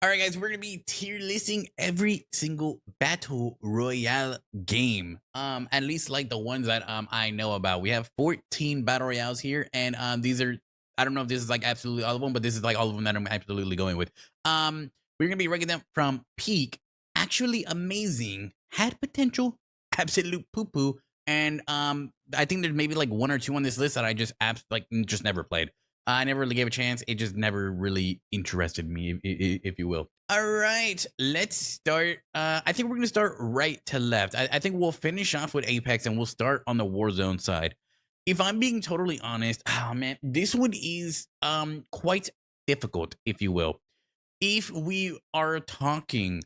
All right, guys, we're gonna be tier listing every single battle royale game. At least like the ones that I know about. We have 14 battle royales here, and these are, I don't know if this is like absolutely all of them, but this is like all of them that I'm absolutely going with. We're gonna be ranking them from peak, actually amazing, had potential, absolute poo poo, and I think there's maybe like one or two on this list that I just just never played. I never really gave a chance. It just never really interested me, if you will. All right, let's start. I think we're going to start right to left. I think we'll finish off with Apex and we'll start on the Warzone side. If I'm being totally honest, oh man, this one is quite difficult, if you will. If we are talking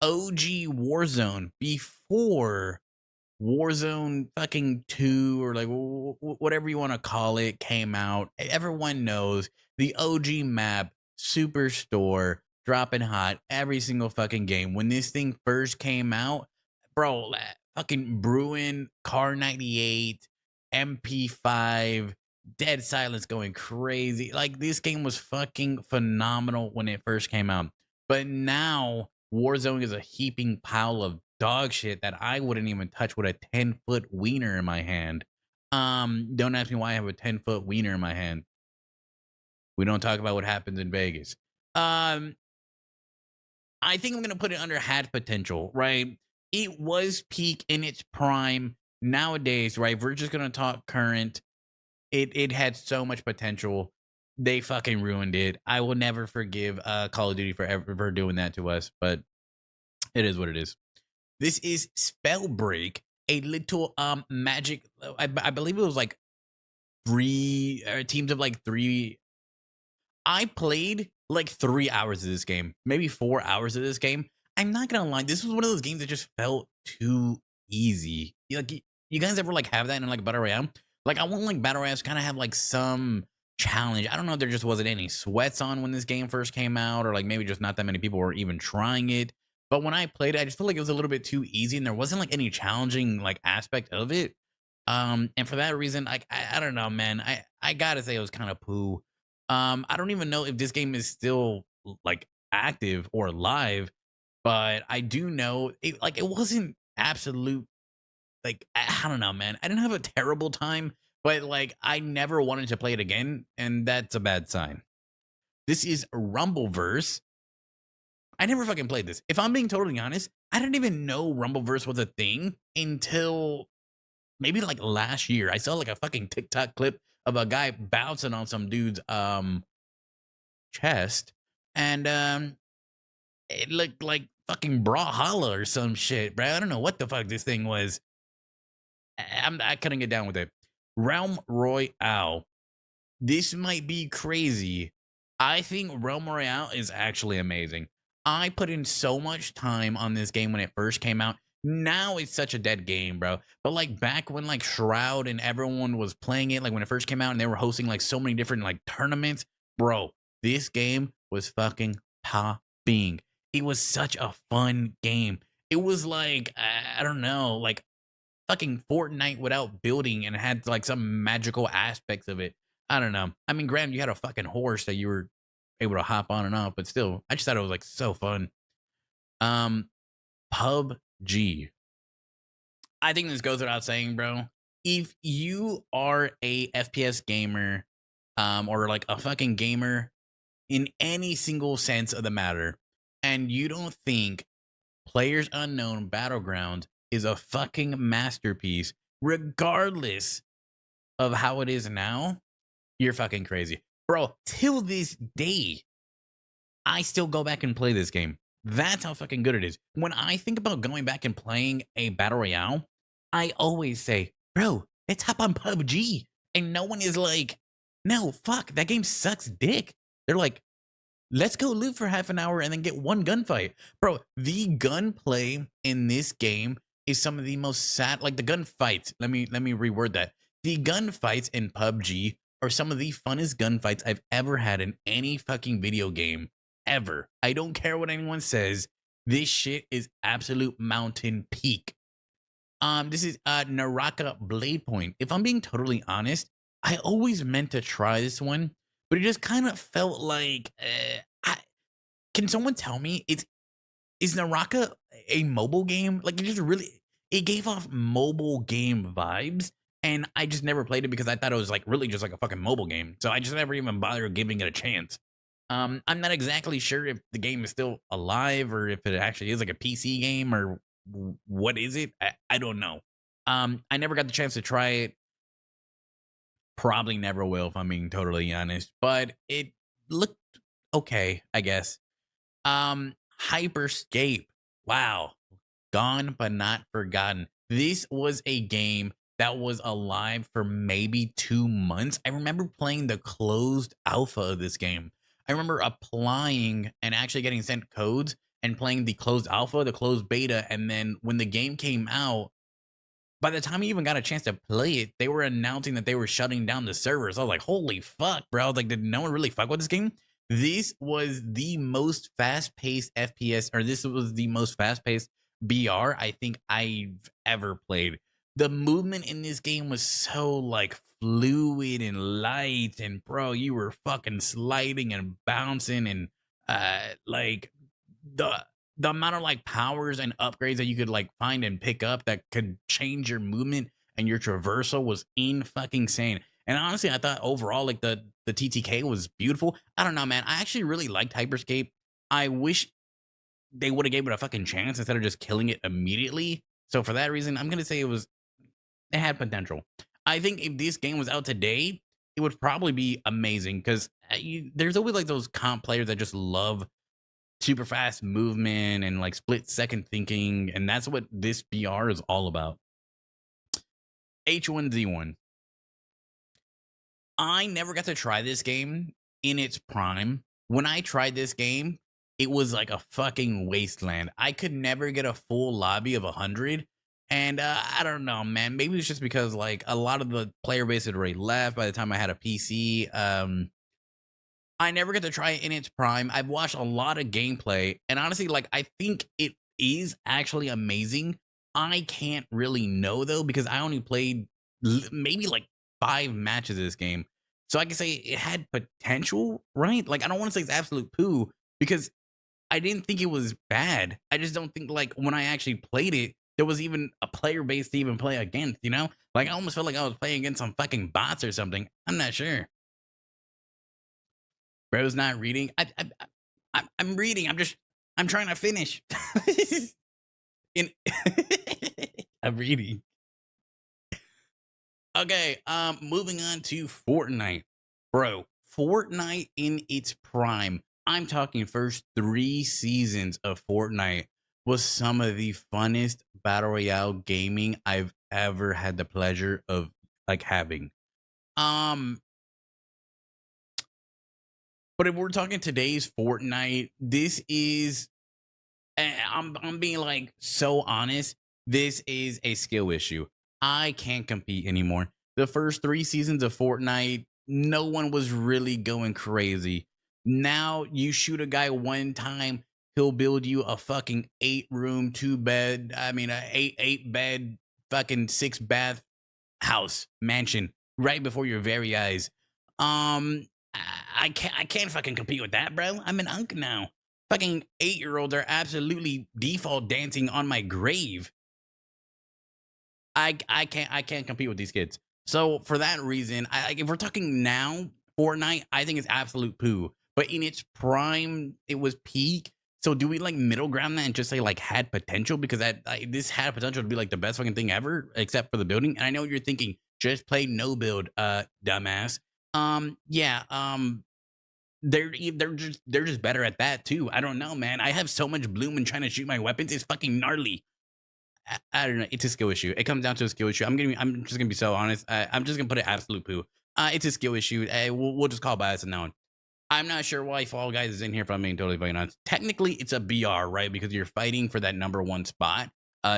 OG Warzone before Warzone fucking 2 or like whatever you want to call it came out. Everyone knows the OG map, Superstore, dropping hot every single fucking game. When this thing first came out, bro, fucking Bruin, Car 98, MP5, Dead Silence going crazy. Like this game was fucking phenomenal when it first came out. But now Warzone is a heaping pile of dog shit that I wouldn't even touch with a 10-foot wiener in my hand. Don't ask me why I have a 10-foot wiener in my hand. We don't talk about what happens in Vegas. I think I'm gonna put it under had potential, right? It was peak in its prime. Nowadays, right? We're just gonna talk current. It had so much potential. They fucking ruined it. I will never forgive Call of Duty for ever doing that to us, but it is what it is. This is Spellbreak, a little magic. I believe it was like three teams of like three. I played like 3 hours of this game, maybe 4 hours of this game. I'm not gonna lie, this was one of those games that just felt too easy. Like you guys ever like have that in like Battle Royale? Like I want like Battle Royale to kind of have like some challenge. I don't know if there just wasn't any sweats on when this game first came out, or like maybe just not that many people were even trying it. But when I played it, I just feel like it was a little bit too easy, and there wasn't like any challenging like aspect of it. And for that reason, like I don't know, man. I gotta say it was kind of poo. I don't even know if this game is still like active or live, but I do know it like it wasn't absolute like I don't know, man. I didn't have a terrible time, but like I never wanted to play it again, and that's a bad sign. This is Rumbleverse. I never fucking played this. If I'm being totally honest, I didn't even know Rumbleverse was a thing until maybe like last year. I saw like a fucking TikTok clip of a guy bouncing on some dude's chest, and it looked like fucking Brawlhalla or some shit, bro. I don't know what the fuck this thing was. I couldn't get down with it. Realm Royale. This might be crazy. I think Realm Royale is actually amazing. I put in so much time on this game when it first came out. Now it's such a dead game, bro. But like back when like Shroud and everyone was playing it, like when it first came out and they were hosting like so many different like tournaments, bro, this game was fucking popping. It was such a fun game. It was like, I don't know, like fucking Fortnite without building and had like some magical aspects of it. I don't know. I mean, granted, you had a fucking horse that you were able to hop on and off, but still, I just thought it was like so fun. Um, PUBG. I think this goes without saying, bro. If you are a FPS gamer, or like a fucking gamer in any single sense of the matter, and you don't think Players Unknown Battleground is a fucking masterpiece, regardless of how it is now, you're fucking crazy. Bro, till this day, I still go back and play this game. That's how fucking good it is. When I think about going back and playing a Battle Royale, I always say, bro, let's hop on PUBG. And no one is like, no, fuck, that game sucks dick. They're like, let's go loot for half an hour and then get one gunfight. Bro, the gunplay in this game is some of the most sad, like the gunfights. Let me reword that. The gunfights in PUBG are some of the funnest gunfights I've ever had in any fucking video game ever. I don't care what anyone says. This shit is absolute mountain peak. This is Naraka Blade Point. If I'm being totally honest, I always meant to try this one, but it just kind of felt like Can someone tell me is Naraka a mobile game? Like, it just really it gave off mobile game vibes, and I just never played it because I thought it was like really just like a fucking mobile game. So I just never even bothered giving it a chance. I'm not exactly sure if the game is still alive or if it actually is like a PC game or what is it. I don't know. I never got the chance to try it. Probably never will, if I'm being totally honest. But it looked okay, I guess. Hyperscape. Wow. Gone but not forgotten. This was a game that was alive for maybe 2 months. I remember playing the closed alpha of this game. I remember applying and actually getting sent codes and playing the closed alpha, the closed beta, and then when the game came out, by the time you even got a chance to play it, they were announcing that they were shutting down the servers. I was like, holy fuck, bro. Like, did no one really fuck with this game? This was the most fast-paced FPS, or this was the most fast-paced BR I think I've ever played. The movement in this game was so like fluid and light, and bro, you were fucking sliding and bouncing and like the the amount of like powers and upgrades that you could like find and pick up that could change your movement and your traversal was in fucking insane. And honestly, I thought overall like the TTK was beautiful. I don't know, man. I actually really liked Hyperscape. I wish they would have gave it a fucking chance instead of just killing it immediately. So for that reason, I'm gonna say it had potential. I think if this game was out today, it would probably be amazing because there's always like those comp players that just love super fast movement and like split second thinking, and that's what this BR is all about. H1Z1. I never got to try this game in its prime. When I tried this game, it was like a fucking wasteland. I could never get a full lobby of 100. And I don't know, man. Maybe it's just because like a lot of the player base had already left by the time I had a PC. I never get to try it in its prime. I've watched a lot of gameplay, and honestly, like I think it is actually amazing. I can't really know though because I only played maybe like 5 matches of this game, so I can say it had potential, right? Like I don't want to say it's absolute poo because I didn't think it was bad. I just don't think like when I actually played it, there was even a player base to even play against. You know, like I almost felt like I was playing against some fucking bots or something. I'm not sure. Bro's not reading. I'm reading. I'm trying to finish. In I'm reading. Okay, moving on to Fortnite. Bro, Fortnite in its prime. I'm talking first 3 seasons of Fortnite was some of the funnest battle royale gaming I've ever had the pleasure of like having. Um but if we're talking today's Fortnite, this is I'm being like so honest. This is a skill issue. I can't compete anymore. The first 3 seasons of Fortnite, no one was really going crazy. Now you shoot a guy one time, he'll build you a fucking 8 room, 2 bed. I mean, a eight bed, fucking 6 bath house mansion right before your very eyes. I can't fucking compete with that, bro. I'm an unk now. Fucking 8-year-olds are absolutely default dancing on my grave. I can't compete with these kids. So for that reason, if we're talking now, Fortnite, I think it's absolute poo. But in its prime, it was peak. So do we like middle ground that and just say like had potential because this had potential to be like the best fucking thing ever, except for the building. And I know you're thinking just play no build, dumbass. Yeah. They're just better at that too. I don't know, man. I have so much bloom and trying to shoot my weapons. It's fucking gnarly. I don't know. It's a skill issue. It comes down to a skill issue. I'm just gonna be so honest. I'm just gonna put it absolute poo. It's a skill issue. We'll just call bias on that one. I'm not sure why Fall Guys is in here if I'm being totally fucking honest. Technically, it's a BR, right? Because you're fighting for that number 1 spot.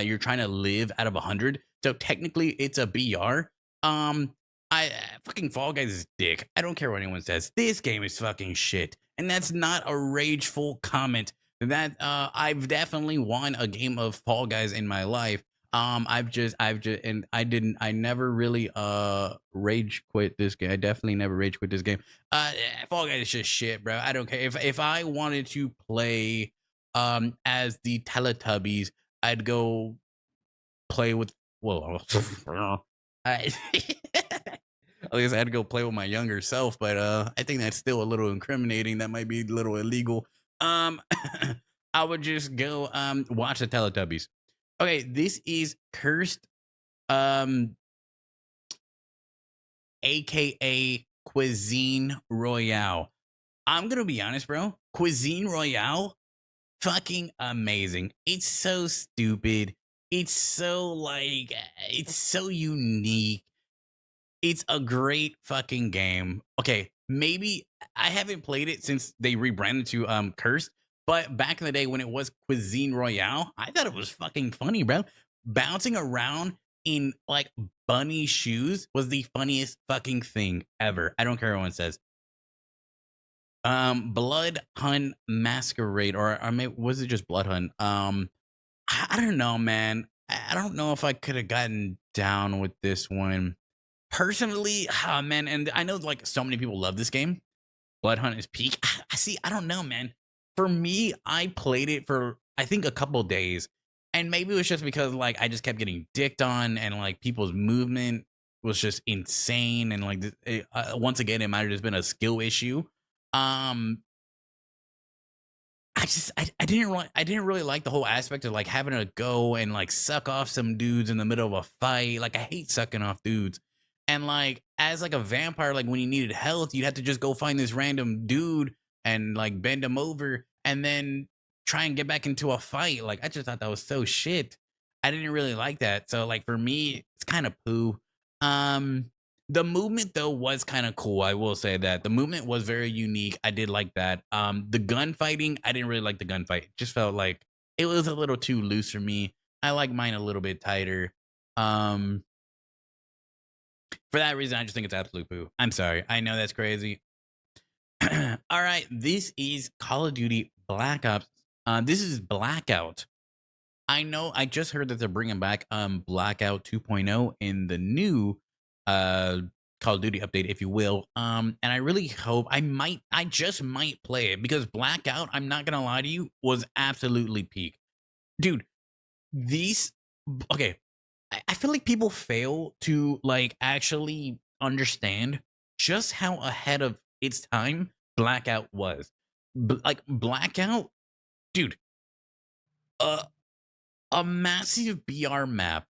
You're trying to live out of 100. So technically, it's a BR. I fucking Fall Guys is dick. I don't care what anyone says. This game is fucking shit, and that's not a rageful comment. That I've definitely won a game of Fall Guys in my life. And I never really rage quit this game. I definitely never rage quit this game. Fall Guys is just shit, bro. I don't care if I wanted to play as the Teletubbies, I'd go play with, well, I I guess I had to go play with my younger self, but I think that's still a little incriminating. That might be a little illegal. Um, I would just go watch the Teletubbies. Okay, this is Cursed, um, aka Cuisine Royale. I'm gonna be honest, bro. Cuisine Royale, fucking amazing. It's so stupid. It's so like it's so unique. It's a great fucking game. Okay, maybe I haven't played it since they rebranded to Cursed, but back in the day when it was Cuisine Royale, I thought it was fucking funny, bro. Bouncing around in like bunny shoes was the funniest fucking thing ever. I don't care what anyone says. Blood Hunt Masquerade, or maybe was it just Blood Hunt? I don't know, man. I don't know if I could have gotten down with this one personally. Ah, man, and I know like so many people love this game. Blood Hunt is peak. I see. I don't know, man. For me, I played it for I think a couple days, and maybe it was just because like I just kept getting dicked on, and like people's movement was just insane, and like once again, it might have just been a skill issue. Um, I didn't really like the whole aspect of like having to go and like suck off some dudes in the middle of a fight. Like I hate sucking off dudes. And like as like a vampire, like when you needed health, you'd have to just go find this random dude and like bend him over and then try and get back into a fight. Like I just thought that was so shit. I didn't really like that. So like for me, it's kind of poo. Um the movement though was kind of cool. I will say that the movement was very unique. I did like that. The gunfighting, I didn't really like the gunfight. It just felt like it was a little too loose for me. I like mine a little bit tighter. Um, for that reason, I just think it's absolute poo. I'm sorry. I know that's crazy. All right, this is Call of Duty Black Ops. This is Blackout. I know I just heard that they're bringing back Blackout 2.0 in the new uh Call of Duty update, if you will. And I really hope I just might play it because Blackout, I'm not gonna lie to you, was absolutely peak. Dude, these okay. I feel like people fail to like actually understand just how ahead of its time Blackout was. Like Blackout, dude, uh a massive BR map,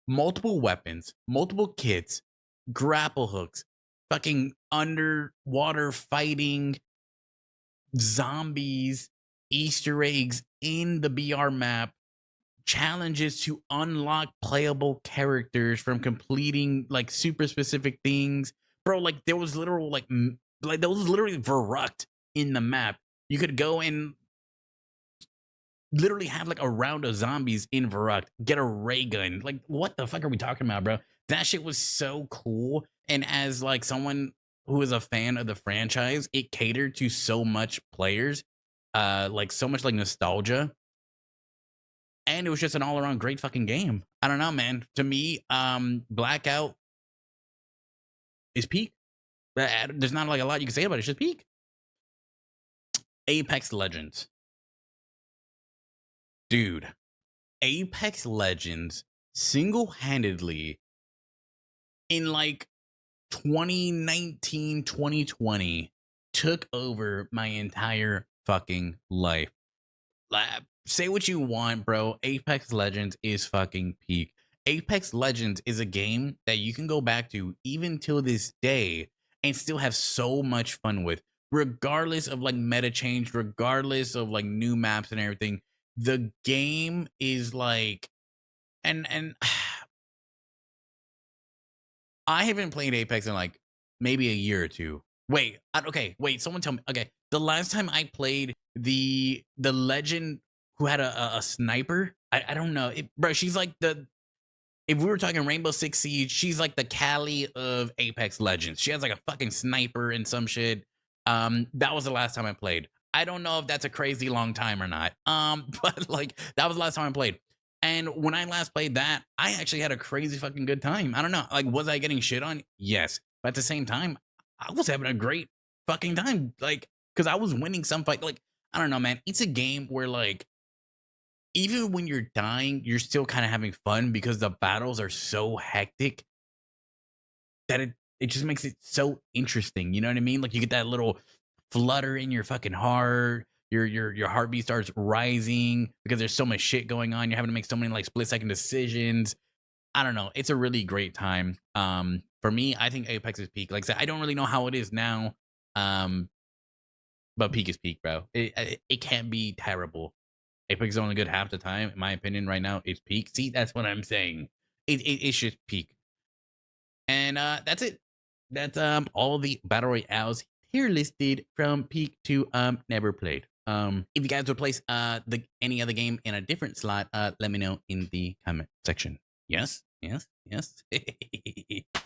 multiple weapons, multiple kits, grapple hooks, fucking underwater fighting, zombies, Easter eggs in the BR map, challenges to unlock playable characters from completing like super specific things. Bro, like there was literal like there was literally Verruct in the map. You could go and literally have like a round of zombies in Verruct, get a ray gun. Like, what the fuck are we talking about, bro? That shit was so cool. And as like someone who is a fan of the franchise, it catered to so much players, like so much like nostalgia. And it was just an all-around great fucking game. I don't know, man. To me, Blackout is peak. There's not like a lot you can say about it. It's just peak. Apex Legends. Dude, Apex Legends single-handedly in like 2019, 2020 took over my entire fucking life. Say what you want, bro. Apex Legends is fucking peak. Apex Legends is a game that you can go back to even till this day and still have so much fun with, regardless of like meta change, regardless of like new maps and everything. The game is like, and I haven't played Apex in like maybe a year or two. Wait, okay, wait. Someone tell me. Okay, the last time I played the legend who had a sniper. I don't know, bro. She's like the if we were talking Rainbow Six Siege, she's like the Cali of Apex Legends. She has like a fucking sniper and some shit. That was the last time I played. I don't know if that's a crazy long time or not. But like that was the last time I played. And when I last played that, I actually had a crazy fucking good time. I don't know. Like, was I getting shit on? Yes. But at the same time, I was having a great fucking time. Like, because I was winning some fight. Like, I don't know, man. It's a game where, like, even when you're dying, you're still kind of having fun because the battles are so hectic that it just makes it so interesting. You know what I mean? Like, you get that little flutter in your fucking heart. Your heartbeat starts rising because there's so much shit going on. You're having to make so many like split second decisions. I don't know. It's a really great time. For me, I think Apex is peak. Like I said, I don't really know how it is now. But peak is peak, bro. It can't be terrible. Apex is only good half the time, in my opinion. Right now, it's peak. See, that's what I'm saying. It's just peak. And that's it. That's all the battle royales here listed from peak to never played. If you guys would place any other game in a different slot, let me know in the comment section. Yes.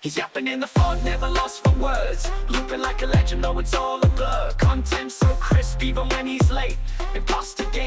He's yapping in the fog, never lost for words. Looping like a legend, though it's all a blur. Content so crisp, even when he's late. Imposter game.